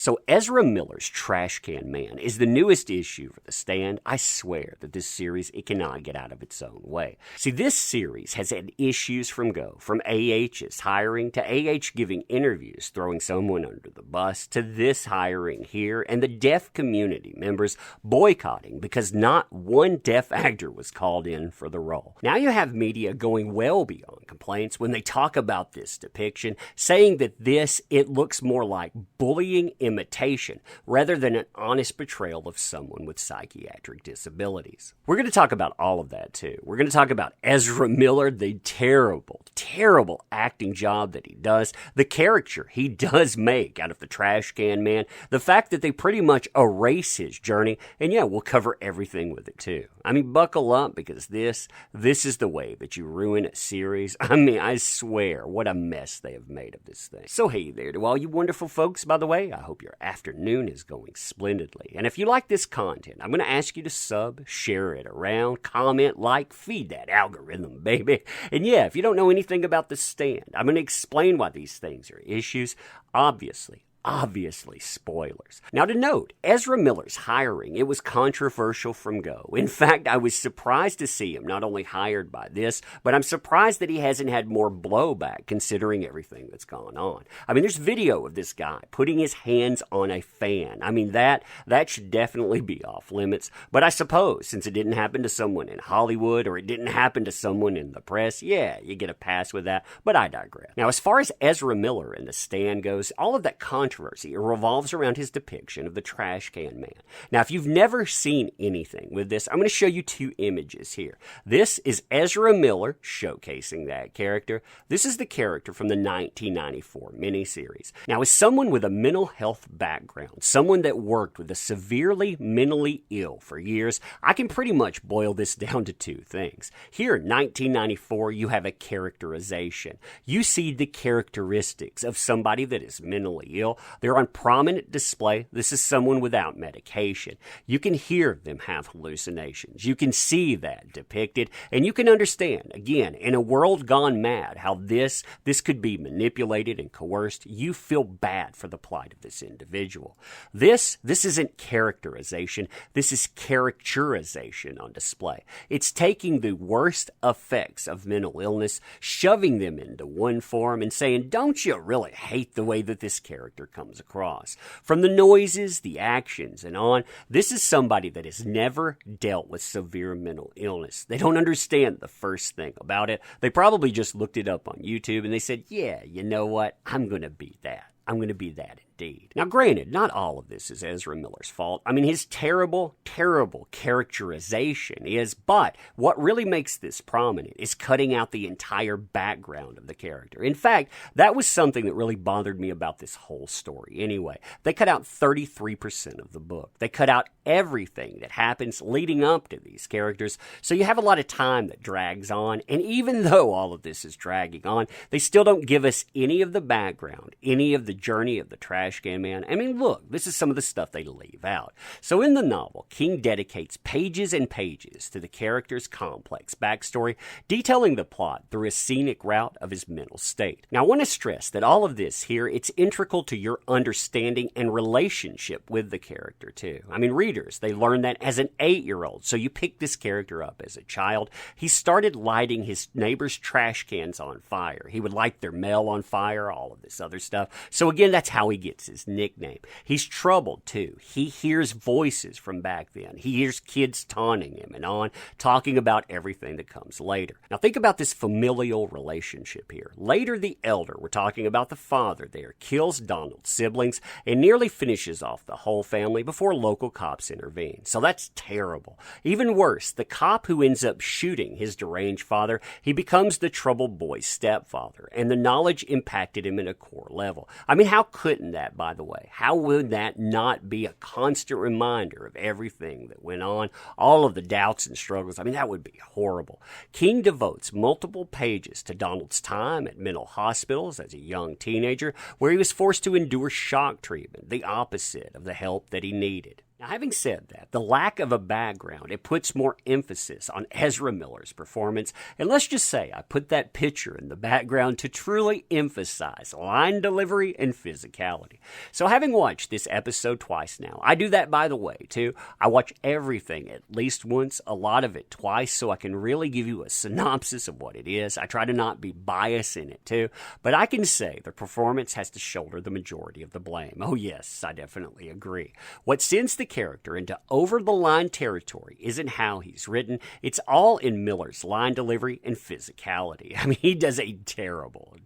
So Ezra Miller's Trash Can Man is the newest issue for The Stand. I swear that this series, it cannot get out of its own way. See, this series has had issues from go, from AH's hiring to AH giving interviews, throwing someone under the bus, to this hiring here, and the deaf community members boycotting because not one deaf actor was called in for the role. Now you have media going well beyond complaints when they talk about this depiction, saying that it looks more like bullying imitation rather than an honest portrayal of someone with psychiatric disabilities. We're going to talk about all of that too. We're going to talk about Ezra Miller, the terrible, terrible acting job that he does, the caricature he does make out of the Trash Can Man, the fact that they pretty much erase his journey, and yeah, we'll cover everything with it too. I mean, buckle up, because this is the way that you ruin a series. I mean, I swear, what a mess they have made of this thing. So hey there to all you wonderful folks, by the way. I hope your afternoon is going splendidly. And if you like this content, I'm going to ask you to sub, share it around, comment, like, feed that algorithm, baby. And yeah, if you don't know anything about The Stand, I'm going to explain why these things are issues. Obviously spoilers. Now to note, Ezra Miller's hiring, it was controversial from go. In fact, I was surprised to see him not only hired by this, but I'm surprised that he hasn't had more blowback considering everything that's gone on. I mean, there's video of this guy putting his hands on a fan. I mean, that should definitely be off limits. But I suppose since it didn't happen to someone in Hollywood, or it didn't happen to someone in the press, yeah, you get a pass with that. But I digress. Now, as far as Ezra Miller and The Stand goes, all of that controversy revolves around his depiction of the Trash Can Man. Now, if you've never seen anything with this, I'm going to show you two images here. This is Ezra Miller showcasing that character. This is the character from the 1994 miniseries. Now, as someone with a mental health background, someone that worked with the severely mentally ill for years, I can pretty much boil this down to two things. Here in 1994, you have a characterization. You see the characteristics of somebody that is mentally ill. They're on prominent display. This is someone without medication. You can hear them have hallucinations. You can see that depicted, and you can understand, again, in a world gone mad, how this could be manipulated and coerced. You feel bad for the plight of this individual. This isn't characterization. This is caricaturization on display. It's taking the worst effects of mental illness, shoving them into one form, and saying, don't you really hate the way that this character comes across? From the noises, the actions, and on, this is somebody that has never dealt with severe mental illness. They don't understand the first thing about it. They probably just looked it up on YouTube and they said, yeah, you know what? I'm going to be that. I'm going to be that indeed. Now, granted, not all of this is Ezra Miller's fault. I mean, his terrible, terrible characterization is, but what really makes this prominent is cutting out the entire background of the character. In fact, that was something that really bothered me about this whole story anyway. They cut out 33% of the book. They cut out everything that happens leading up to these characters, so you have a lot of time that drags on, and even though all of this is dragging on, they still don't give us any of the background, any of the journey of the Trash Can Man. I mean, look, this is some of the stuff they leave out. So in the novel, King dedicates pages and pages to the character's complex backstory, detailing the plot through a scenic route of his mental state. Now, I want to stress that all of this here, it's integral to your understanding and relationship with the character too. I mean, readers, they learn that as an 8-year-old. So you pick this character up as a child. He started lighting his neighbor's trash cans on fire. He would light their mail on fire, all of this other stuff. So again, that's how he gets his nickname. He's troubled too. He hears voices from back then. He hears kids taunting him and on, talking about everything that comes later. Now think about this familial relationship here. Later, the elder, we're talking about the father there, kills Donald's siblings and nearly finishes off the whole family before local cops intervene. So that's terrible. Even worse, the cop who ends up shooting his deranged father, he becomes the troubled boy's stepfather, and the knowledge impacted him in a core level. I mean, how couldn't that, by the way? How would that not be a constant reminder of everything that went on, all of the doubts and struggles? I mean, that would be horrible. King devotes multiple pages to Donald's time at mental hospitals as a young teenager, where he was forced to endure shock treatment, the opposite of the help that he needed. Now, having said that, the lack of a background, it puts more emphasis on Ezra Miller's performance, and let's just say I put that picture in the background to truly emphasize line delivery and physicality. So having watched this episode twice now, I do that by the way, too. I watch everything at least once, a lot of it twice, so I can really give you a synopsis of what it is. I try to not be biased in it, too, but I can say the performance has to shoulder the majority of the blame. Oh yes, I definitely agree. What sends the character into over-the-line territory isn't how he's written. It's all in Miller's line delivery and physicality. I mean, he does a terrible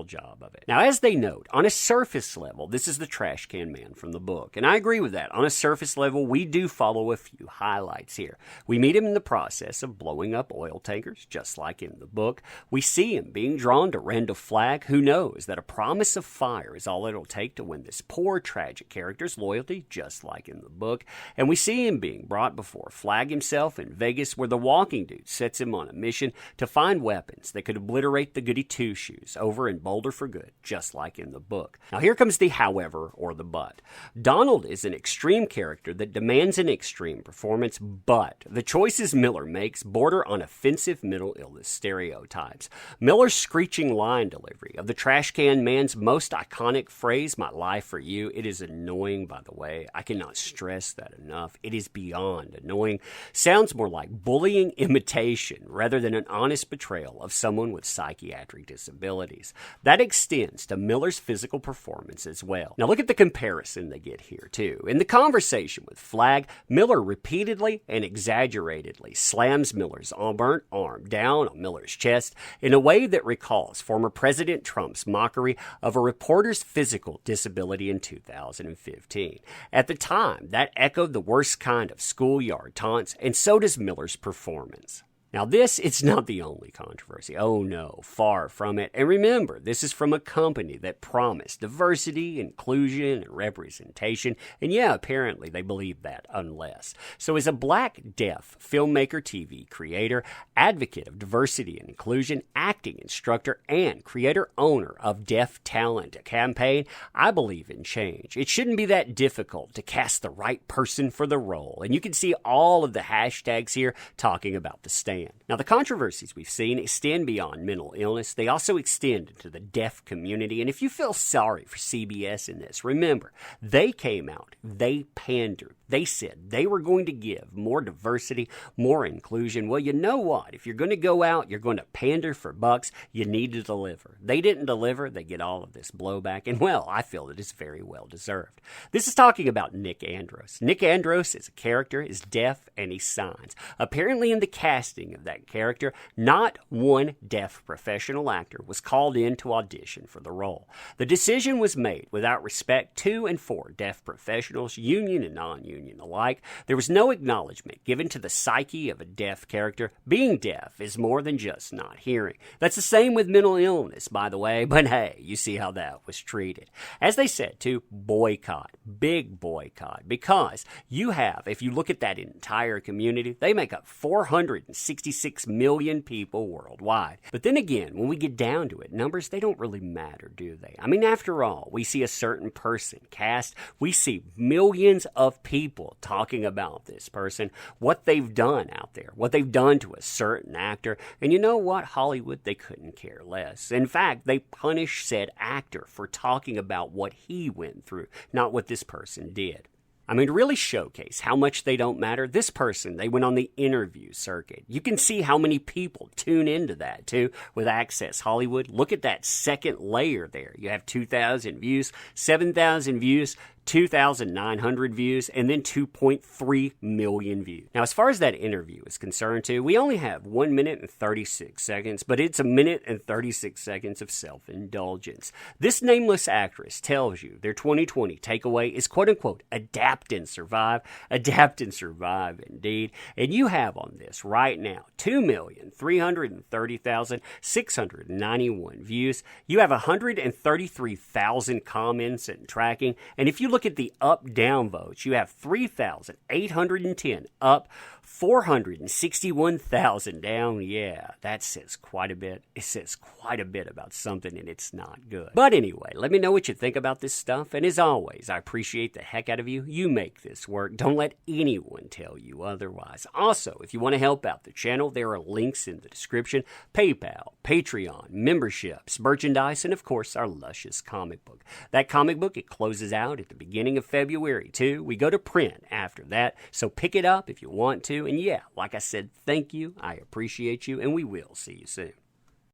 job of it. Now, as they note, on a surface level, this is the trash can man from the book, and I agree with that. On a surface level, we do follow a few highlights here. We meet him in the process of blowing up oil tankers, just like in the book. We see him being drawn to Randall Flagg, who knows that a promise of fire is all it'll take to win this poor, tragic character's loyalty, just like in the book. And we see him being brought before Flagg himself in Vegas, where the walking dude sets him on a mission to find weapons that could obliterate the goody two-shoes over in Boulder for good, just like in the book. Now here comes the however or the but. Donald is an extreme character that demands an extreme performance, but the choices Miller makes border on offensive mental illness stereotypes. Miller's screeching line delivery of the trash can man's most iconic phrase, "My life for you," it is annoying, by the way. I cannot stress that enough. It is beyond annoying. Sounds more like bullying imitation rather than an honest betrayal of someone with psychiatric disabilities. That extends to Miller's physical performance as well. Now look at the comparison they get here too. In the conversation with Flagg, Miller repeatedly and exaggeratedly slams Miller's burnt arm down on Miller's chest in a way that recalls former President Trump's mockery of a reporter's physical disability in 2015. At the time, that echoed the worst kind of schoolyard taunts, and so does Miller's performance. Now it's not the only controversy. Oh no, far from it. And remember, this is from a company that promised diversity, inclusion, and representation. And yeah, apparently they believe that, unless. So as a black, deaf filmmaker, TV creator, advocate of diversity and inclusion, acting instructor, and creator-owner of Deaf Talent Campaign, I believe in change. It shouldn't be that difficult to cast the right person for the role. And you can see all of the hashtags here talking about the stand. Now, the controversies we've seen extend beyond mental illness. They also extend into the deaf community. And if you feel sorry for CBS in this, remember, they came out, they pandered. They said they were going to give more diversity, more inclusion. Well, you know what? If you're going to go out, you're going to pander for bucks, you need to deliver. They didn't deliver. They get all of this blowback. And, well, I feel that it's very well deserved. This is talking about Nick Andros. Nick Andros is a character, is deaf, and he signs. Apparently in the casting of that character, not one deaf professional actor was called in to audition for the role. The decision was made without respect to and for deaf professionals, union and non-union alike. There was no acknowledgement given to the psyche of a deaf character. Being deaf is more than just not hearing. That's the same with mental illness, by the way, but hey, you see how that was treated. As they said, to boycott, big boycott, because you have, if you look at that entire community, they make up 466 million people worldwide. But then again, when we get down to it, numbers, they don't really matter, do they? I mean, after all, we see a certain person cast, we see millions of people talking about this person, what they've done out there, what they've done to a certain actor, and you know what? Hollywood, they couldn't care less. In fact, they punish said actor for talking about what he went through, not what this person did. I mean, to really showcase how much they don't matter, this person, they went on the interview circuit. You can see how many people tune into that, too, with Access Hollywood. Look at that second layer there. You have 2,000 views, 7,000 views, 2,900 views, and then 2.3 million views. Now, as far as that interview is concerned, too, we only have 1 minute and 36 seconds, but it's a minute and 36 seconds of self-indulgence. This nameless actress tells you their 2020 takeaway is, quote-unquote, adapt and survive. Adapt and survive, indeed. And you have on this right now 2,330,691 views. You have 133,000 comments and tracking. And if you look look at the up-down votes, you have 3,810 up, 461,000 down. Yeah, that says quite a bit. It says quite a bit about something, and it's not good. But anyway, let me know what you think about this stuff. And as always, I appreciate the heck out of you. You make this work. Don't let anyone tell you otherwise. Also, if you want to help out the channel, there are links in the description. PayPal, Patreon, memberships, merchandise, and of course, our luscious comic book. That comic book, it closes out at the beginning of February, too. We go to print after that, so pick it up if you want to. And yeah, like I said, thank you. I appreciate you, and we will see you soon.